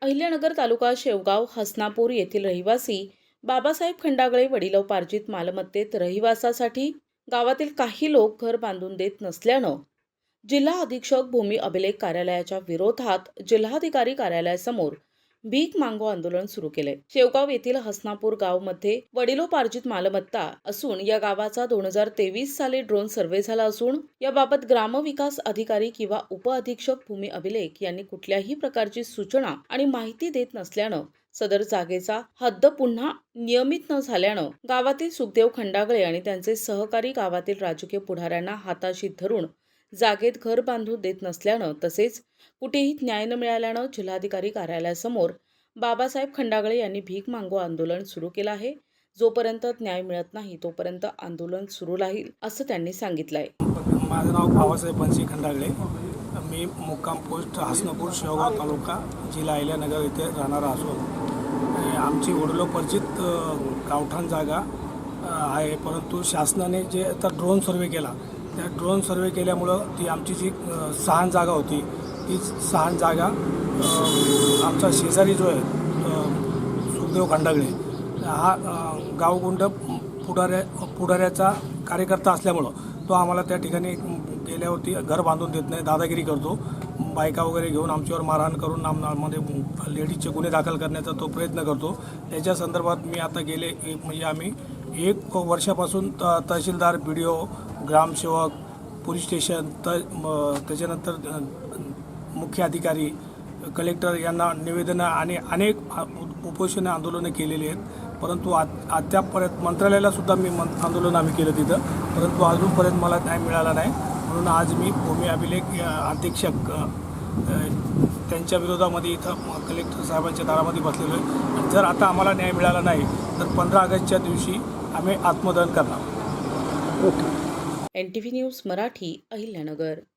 अहिल्यानगर तालुका शेवगाव हसनापूर येथील रहिवासी बाबासाहेब खंडागळे वडिलोपार्जित मालमत्तेत रहिवासासाठी गावातील काही लोक घर बांधून देत नसल्यानं जिल्हा अधीक्षक भूमी अभिलेख कार्यालयाच्या विरोधात जिल्हाधिकारी कार्यालयासमोर भीक मागो आंदोलन सुरू केले। शेवगाव येथील हसनापूर गावमध्ये वडिलोपार्जित मालमत्ता असून या गावाचा 2023 साली ड्रोन सर्वे झाला असून याबाबत ग्रामविकास अधिकारी किंवा उपअधीक्षक भूमी अभिलेख यांनी कुठल्याही प्रकारची सूचना आणि माहिती देत नसल्यानं सदर जागेचा हद्द पुन्हा नियमित न झाल्यानं गावातील सुखदेव खंडागळे आणि त्यांचे सहकारी गावातील राजकीय पुढाऱ्यांना हाताशी धरून जागेत घर बांधून देत नसल्यानं तसेच कुठेही न्याय न मिळाल्यानं जिल्हाधिकारी कार्यालयासमोर बाबासाहेब खंडागळे यांनी भीक मागो आंदोलन सुरू केलं आहे। जोपर्यंत न्याय मिळत नाही तोपर्यंत आंदोलन सुरू राहील असं त्यांनी सांगितलंय। माझं नाव बाबासाहेब बनसी खंडागळे, मी मुक्काम पोस्ट हसनापूर शेवगाव तालुका जिल्हा अहिल्यानगर येथे राहणारा असून आमची वडिलोपार्जित गावठाण जागा आहे, परंतु शासनाने जे आता ड्रोन सर्वे केला त्या ड्रोन सर्वे केल्यामुळं ती आमची जी सहान जागा होती ती सहान जागा आमचा शेजारी जो आहे सुखदेव खंडागळे हा गावगुंड पुढाऱ्याचा कार्यकर्ता असल्यामुळं तो आम्हाला त्या ठिकाणी गेल्यावरती घर बांधून देत नाही, दादागिरी करतो, बायका वगैरे घेऊन आमच्यावर मारहाण करून आममध्ये लेडीजचे गुन्हे दाखल करण्याचा तो प्रयत्न करतो। त्याच्या संदर्भात मी आता गेले म्हणजे आम्ही 1 वर्षापासून तहसीलदार, BDO, ग्रामसेवक, पोलीस स्टेशन त्याच्यानंतर मुख्य अधिकारी, कलेक्टर यांना निवेदनं आणि अनेक उपोषण आंदोलनं केलेली आहेत, परंतु अद्यापर्यंत मंत्रालयाला सुद्धा मी आंदोलन आम्ही केलं तिथं, परंतु अजूनपर्यंत मला न्याय मिळाला नाही। म्हणून आज मी भूमी अभिलेख अधीक्षक त्यांच्या विरोधामध्ये इथं कलेक्टर साहेबांच्या दारामध्ये बसलेलो आहे आणि जर आता आम्हाला न्याय मिळाला नाही तर 15 ऑगस्टच्या दिवशी आम्ही आत्मदहन करणार। NTV news Marathi, Ahilyanagar.